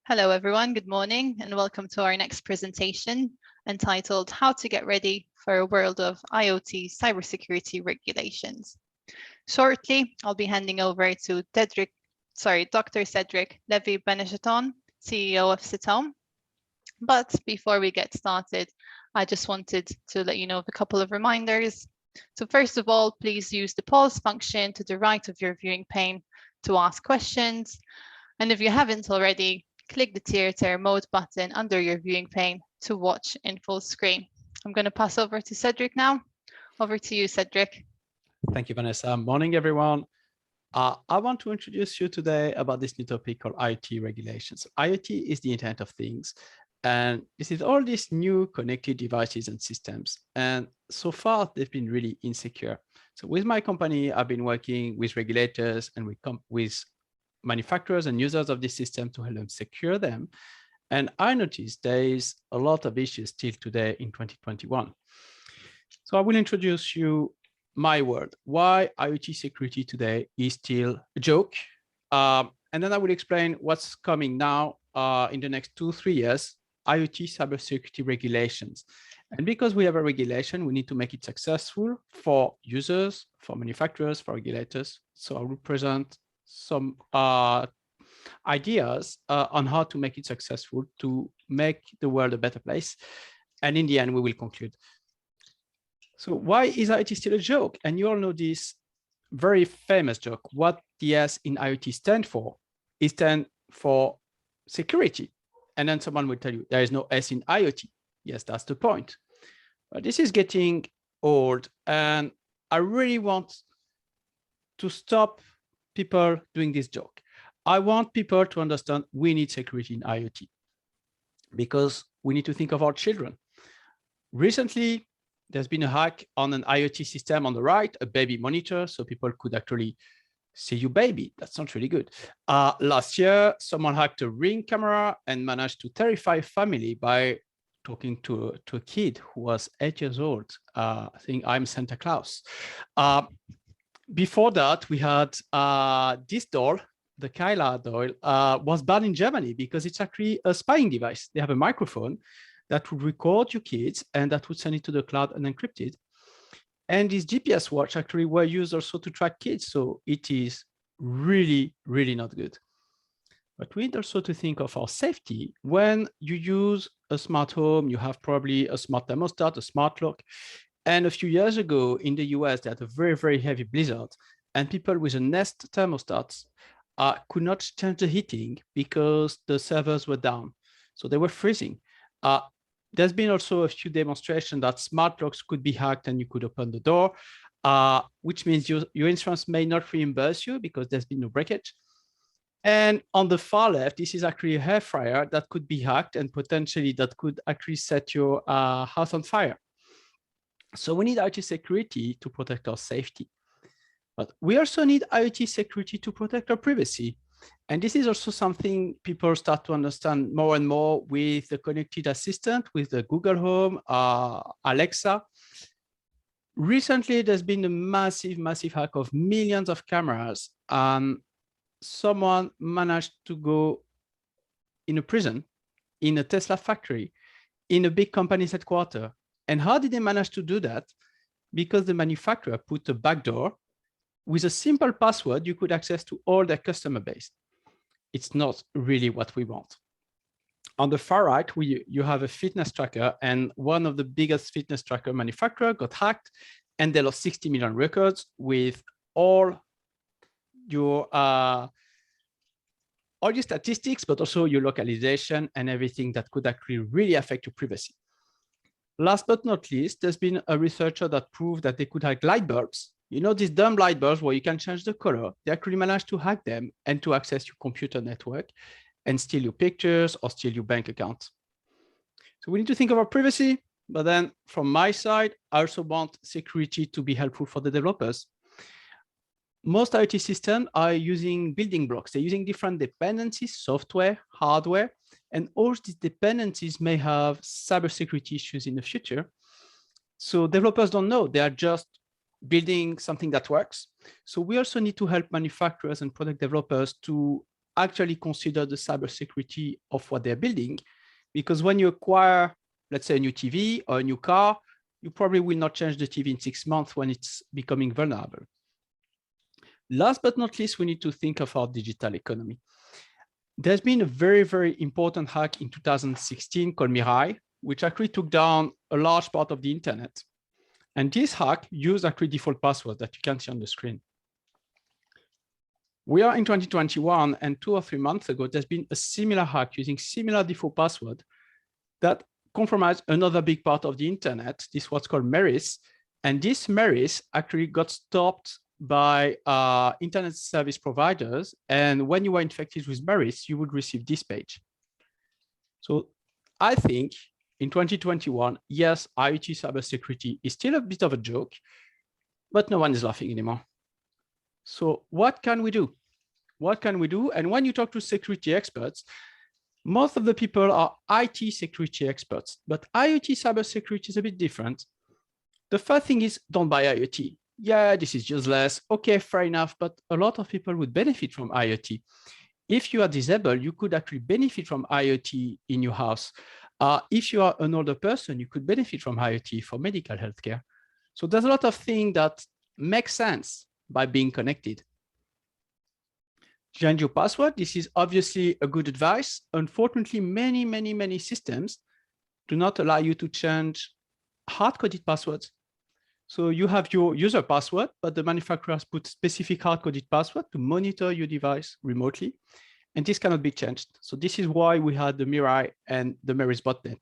Hello, everyone. Good morning, and welcome to our next presentation entitled How to Get Ready for a World of IoT Cybersecurity Regulations. Shortly, I'll be handing over to Dr. Cédric LEVY-BENCHETON, CEO of Cetome. But before we get started, I just wanted to let you know of a couple of reminders. So first of all, please use the pause function to the right of your viewing pane to ask questions. And if you haven't already, click the Tier mode button under your viewing pane to watch in full screen. I'm going to pass over to Cédric now. Over to you, Cédric. Thank you, Vanessa. Morning, everyone. I want to introduce you today about this new topic called IoT regulations. IoT is the Internet of Things, and this is all these new connected devices and systems. And so far, they've been really insecure. So with my company, I've been working with regulators and with manufacturers and users of this system to help them secure them. And I noticed there is a lot of issues still today in 2021. So I will introduce you my word, why IoT security today is still a joke. And then I will explain what's coming now in the next 2-3 years, IoT cybersecurity regulations. And because we have a regulation, we need to make it successful for users, for manufacturers, for regulators. So I will present some ideas on how to make it successful to make the world a better place. And in the end, we will conclude. So why is IoT still a joke? And you all know this very famous joke. What the S in IoT stand for? It stands for security. And then someone will tell you there is no S in IoT. Yes, that's the point. But this is getting old. And I really want to stop people doing this joke. I want people to understand we need security in IoT because we need to think of our children. Recently, there's been a hack on an IoT system on the right, a baby monitor, so people could actually see your baby. That's not really good. Last year, someone hacked a Ring camera and managed to terrify a family by talking to a kid who was 8 years old, saying, "I'm Santa Claus." Before that, we had this doll, the Kyla doll, was banned in Germany because it's actually a spying device. They have a microphone that would record your kids and that would send it to the cloud and encrypt it. And this GPS watch actually were used also to track kids. So it is really, really not good. But we need also to think of our safety. When you use a smart home, you have probably a smart thermostat, a smart lock. And a few years ago in the US, they had a very, very heavy blizzard. And people with a Nest thermostats could not change the heating because the servers were down. So they were freezing. There's been also a few demonstrations that smart locks could be hacked and you could open the door, which means your insurance may not reimburse you because there's been no breakage. And on the far left, this is actually a hair fryer that could be hacked and potentially that could actually set your house on fire. So we need IoT security to protect our safety. But we also need IoT security to protect our privacy. And this is also something people start to understand more and more with the connected assistant, with the Google Home, Alexa. Recently, there's been a massive, massive hack of millions of cameras. Someone managed to go in a prison, in a Tesla factory, in a big company's headquarters. And how did they manage to do that? Because the manufacturer put a backdoor with a simple password, you could access to all their customer base. It's not really what we want. On the far right, you have a fitness tracker, and one of the biggest fitness tracker manufacturer got hacked, and they lost 60 million records with all your statistics, but also your localization and everything that could actually really affect your privacy. Last but not least, there's been a researcher that proved that they could hack light bulbs. You know, these dumb light bulbs where you can change the color, they actually managed to hack them and to access your computer network and steal your pictures or steal your bank account. So we need to think of our privacy, but then from my side, I also want security to be helpful for the developers. Most IoT systems are using building blocks. They're using different dependencies, software, hardware, and all these dependencies may have cybersecurity issues in the future. So developers don't know, they are just building something that works. So we also need to help manufacturers and product developers to actually consider the cybersecurity of what they're building, because when you acquire, let's say, a new TV or a new car, you probably will not change the TV in 6 months when it's becoming vulnerable. Last but not least, we need to think of our digital economy. There's been a very, very important hack in 2016 called Mirai, which actually took down a large part of the internet. And this hack used actually default passwords that you can see on the screen. We are in 2021, and 2 or 3 months ago, there's been a similar hack using similar default password that compromised another big part of the internet. This is what's called Meris. And this Meris actually got stopped by internet service providers. And when you were infected with Meris, you would receive this page. So I think in 2021, yes, IoT cybersecurity is still a bit of a joke, but no one is laughing anymore. So what can we do? What can we do? And when you talk to security experts, most of the people are IT security experts, but IoT cybersecurity is a bit different. The first thing is don't buy IoT. Yeah, this is useless. Okay, fair enough, but a lot of people would benefit from IoT. If you are disabled, you could actually benefit from IoT in your house. If you are an older person, you could benefit from IoT for medical healthcare. So there's a lot of things that make sense by being connected. Change your password. This is obviously a good advice. Unfortunately, many systems do not allow you to change hard-coded passwords. So you have your user password, but the manufacturers put specific hard-coded password to monitor your device remotely. And this cannot be changed. So this is why we had the Mirai and the Meris botnet.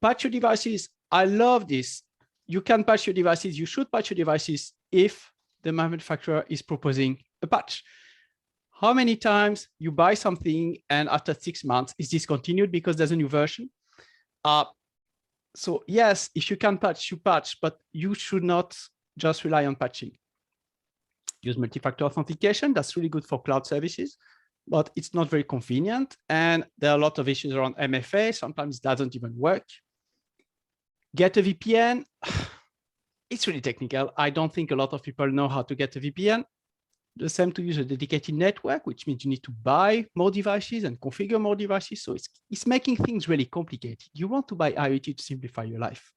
Patch your devices. I love this. You can patch your devices. You should patch your devices if the manufacturer is proposing a patch. How many times you buy something and after 6 months is discontinued because there's a new version? So yes, if you can patch, you patch, but you should not just rely on patching. Use multi-factor authentication. That's really good for cloud services, but it's not very convenient. And there are a lot of issues around MFA. Sometimes it doesn't even work. Get a VPN. It's really technical. I don't think a lot of people know how to get a VPN. The same to use a dedicated network, which means you need to buy more devices and configure more devices. So it's making things really complicated. You want to buy IoT to simplify your life.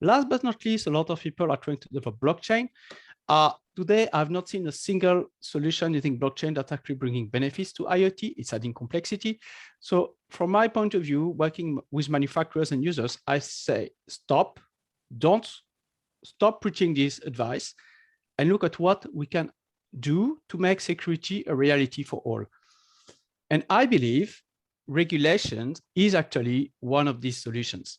Last but not least, a lot of people are trying to develop blockchain. Today, I've not seen a single solution using blockchain that's actually bringing benefits to IoT. It's adding complexity. So from my point of view, working with manufacturers and users, I say stop. Don't stop preaching this advice and look at what we can do to make security a reality for all. And I believe regulation is actually one of these solutions.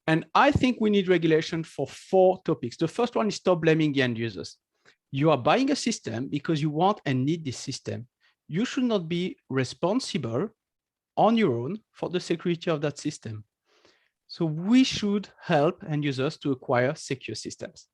And I think we need regulation for 4 topics. The first one is stop blaming the end users. You are buying a system because you want and need this system. You should not be responsible on your own for the security of that system. So we should help end users to acquire secure systems.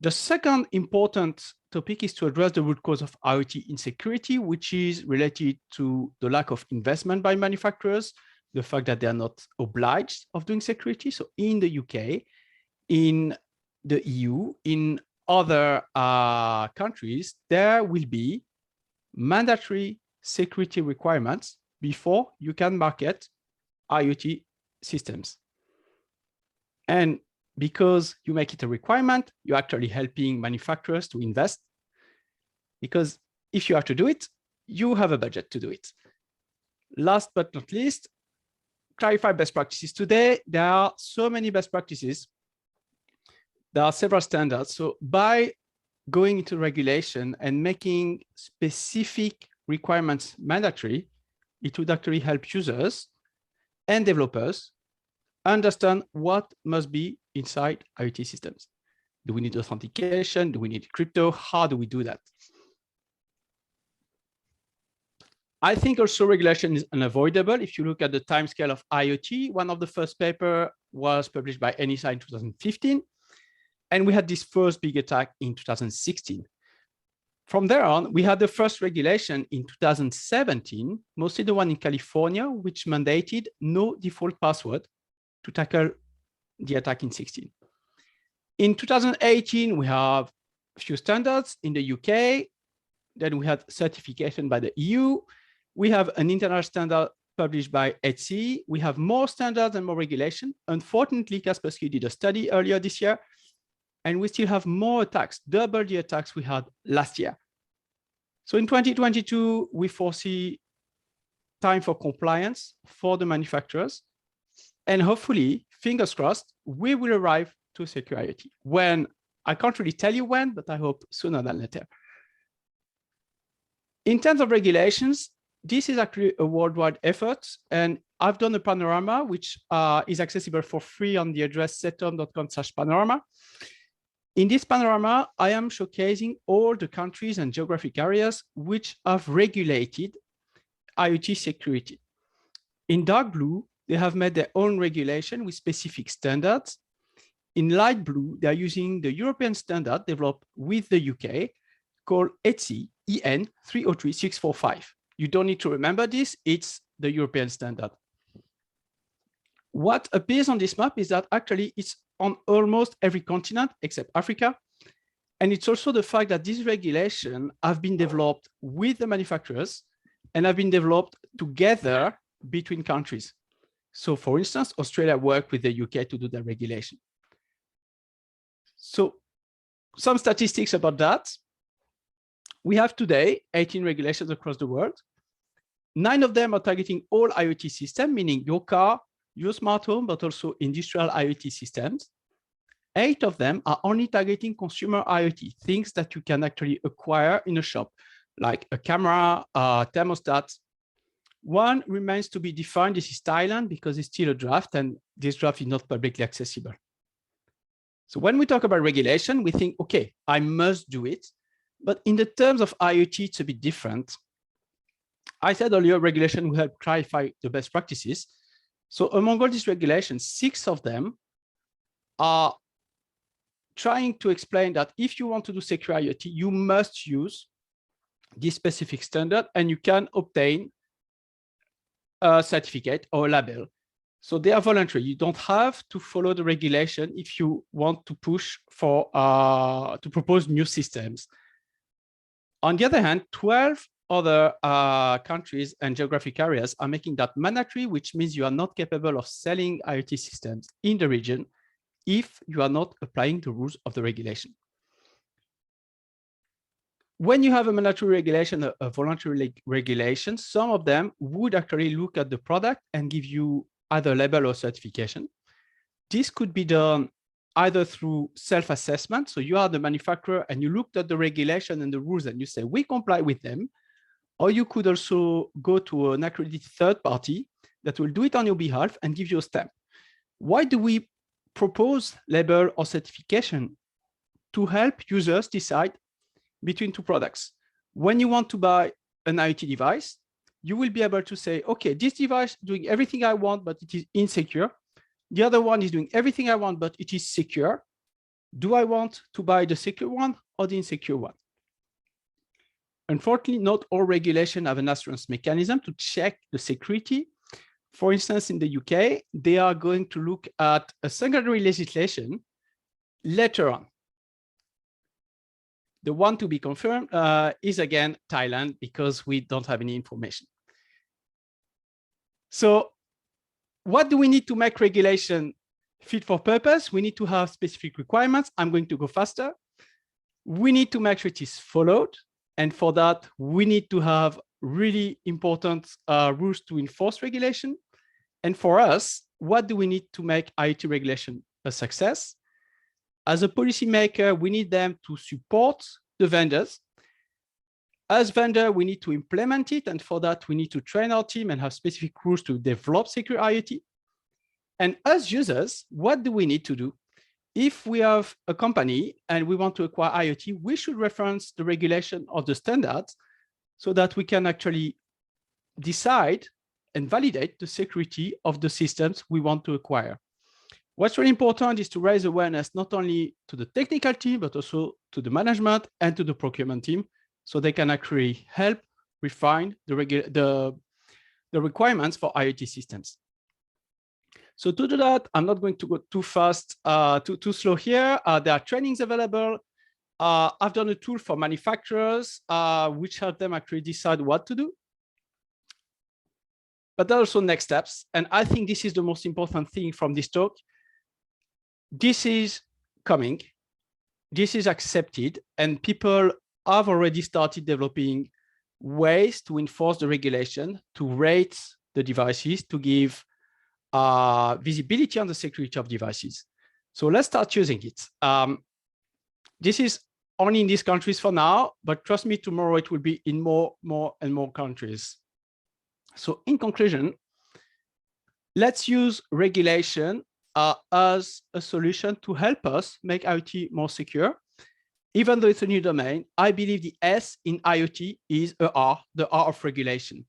The second important topic is to address the root cause of IoT insecurity, which is related to the lack of investment by manufacturers, the fact that they are not obliged of doing security. So in the UK, in the EU, in other countries, there will be mandatory security requirements before you can market IoT systems. And because you make it a requirement, you're actually helping manufacturers to invest. Because if you have to do it, you have a budget to do it. Last but not least, clarify best practices. Today, there are so many best practices. There are several standards. So by going into regulation and making specific requirements mandatory, it would actually help users and developers understand what must be inside IoT systems. Do we need authentication? Do we need crypto? How do we do that? I think also regulation is unavoidable. If you look at the timescale of IoT, one of the first papers was published by NSA in 2015. And we had this first big attack in 2016. From there on, we had the first regulation in 2017, mostly the one in California, which mandated no default password to tackle the attack in 16. In 2018, we have few standards in the UK. Then we had certification by the EU. We have an international standard published by HC. We have more standards and more regulation. Unfortunately, Kaspersky did a study earlier this year, and we still have more attacks, double the attacks we had last year. So in 2022, we foresee time for compliance for the manufacturers. And hopefully, fingers crossed, we will arrive to secure IoT. When, I can't really tell you when, but I hope sooner than later. In terms of regulations, this is actually a worldwide effort. And I've done a panorama, which is accessible for free on the address cetome.com/panorama. In this panorama, I am showcasing all the countries and geographic areas which have regulated IoT security. In dark blue, they have made their own regulation with specific standards. In light blue, they are using the European standard developed with the UK called HC EN 303645. You don't need to remember this, it's the European standard. What appears on this map is that actually it's on almost every continent except Africa. And it's also the fact that these regulations have been developed with the manufacturers and have been developed together between countries. So for instance, Australia worked with the UK to do the regulation. So some statistics about that. We have today 18 regulations across the world. 9 of them are targeting all IoT systems, meaning your car, your smart home, but also industrial IoT systems. 8 of them are only targeting consumer IoT, things that you can actually acquire in a shop, like a camera, a thermostat. 1 remains to be defined. This is Thailand because it's still a draft and this draft is not publicly accessible. So when we talk about regulation, we think, okay, I must do it. But in the terms of IoT, it's a bit different. I said earlier, regulation will help clarify the best practices. So among all these regulations, 6 of them are trying to explain that if you want to do secure IoT, you must use this specific standard and you can obtain a certificate or a label. So they are voluntary. You don't have to follow the regulation if you want to push for to propose new systems. On the other hand, 12 other countries and geographic areas are making that mandatory, which means you are not capable of selling IoT systems in the region if you are not applying the rules of the regulation. When you have a mandatory regulation, a voluntary regulation, some of them would actually look at the product and give you either a label or certification. This could be done either through self-assessment. So you are the manufacturer and you looked at the regulation and the rules and you say, we comply with them. Or you could also go to an accredited third party that will do it on your behalf and give you a stamp. Why do we propose label or certification? To help users decide between 2 products. When you want to buy an IoT device, you will be able to say, okay, this device is doing everything I want, but it is insecure. The other one is doing everything I want, but it is secure. Do I want to buy the secure one or the insecure one? Unfortunately, not all regulations have an assurance mechanism to check the security. For instance, in the UK, they are going to look at a secondary legislation later on. The one to be confirmed is again Thailand, because we don't have any information. So what do we need to make regulation fit for purpose? We need to have specific requirements. I'm going to go faster. We need to make sure it is followed. And for that, we need to have really important rules to enforce regulation. And for us, what do we need to make IoT regulation a success? As a policymaker, we need them to support the vendors. As vendor, we need to implement it. And for that, we need to train our team and have specific rules to develop secure IoT. And as users, what do we need to do? If we have a company and we want to acquire IoT, we should reference the regulation of the standards so that we can actually decide and validate the security of the systems we want to acquire. What's really important is to raise awareness not only to the technical team, but also to the management and to the procurement team, so they can actually help refine the requirements for IoT systems. So to do that, I'm not going to go too fast, too slow here. There are trainings available. I've done a tool for manufacturers, which help them actually decide what to do. But there are also next steps. And I think this is the most important thing from this talk. This is coming. This is accepted. And people have already started developing ways to enforce the regulation, to rate the devices, to give visibility on the security of devices. So let's start using it. This is only in these countries for now, but trust me, tomorrow it will be in more and more countries. So in conclusion, let's use regulation as a solution to help us make IoT more secure. Even though it's a new domain, I believe the S in IoT is the R of regulation.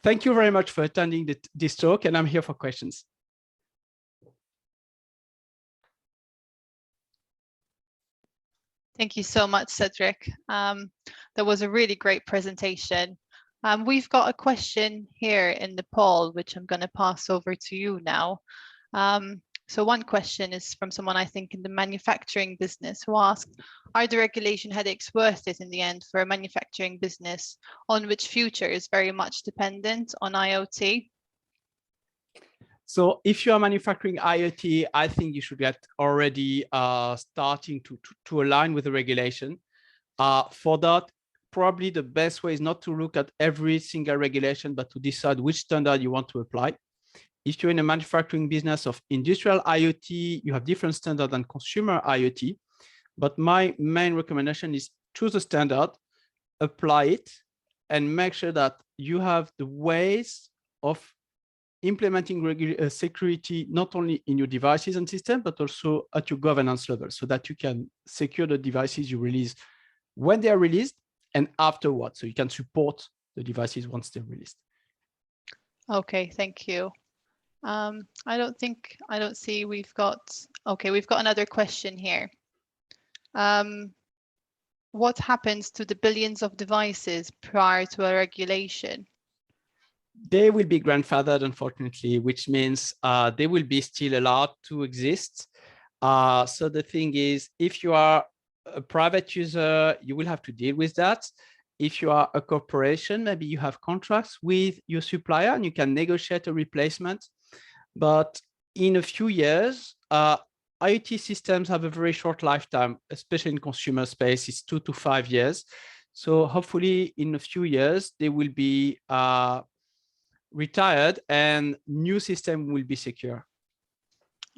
Thank you very much for attending this talk, and I'm here for questions. Thank you so much, Cédric. That was a really great presentation. We've got a question here in the poll, which I'm going to pass over to you now. So one question is from someone, I think, in the manufacturing business, who asked, are the regulation headaches worth it in the end for a manufacturing business on which future is very much dependent on IoT? So if you are manufacturing IoT, I think you should get already starting to align with the regulation. For that, probably the best way is not to look at every single regulation, but to decide which standard you want to apply. If you're in a manufacturing business of industrial IoT, you have different standards than consumer IoT. But my main recommendation is choose a standard, apply it, and make sure that you have the ways of implementing security, not only in your devices and systems, but also at your governance level, so that you can secure the devices you release when they are released and afterwards, so you can support the devices once they're released. Okay, thank you. I don't see we've got another question here. What happens to the billions of devices prior to a regulation? They will be grandfathered, unfortunately, which means they will be still allowed to exist. So the thing is, if you are a private user, you will have to deal with that. If you are a corporation, maybe you have contracts with your supplier and you can negotiate a replacement. But in a few years, IoT systems have a very short lifetime, especially in consumer space. It's 2 to 5 years. So hopefully in a few years, they will be retired and new system will be secure.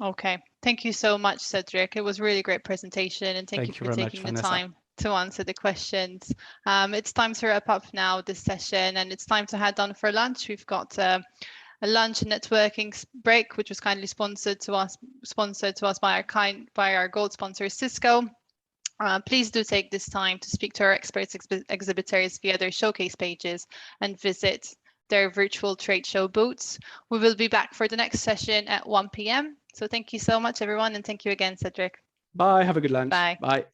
Okay, thank you so much, Cédric. It was a really great presentation, and thank you for taking the time to answer the questions. It's time to wrap up now this session, and it's time to head on for lunch. We've got a lunch and networking break, which was kindly sponsored to us by our gold sponsor, Cisco. Please do take this time to speak to our experts exhibitors via their showcase pages and visit their virtual trade show booths. We will be back for the next session at 1 p.m. So thank you so much, everyone, and thank you again, Cédric. Bye. Have a good lunch. Bye. Bye.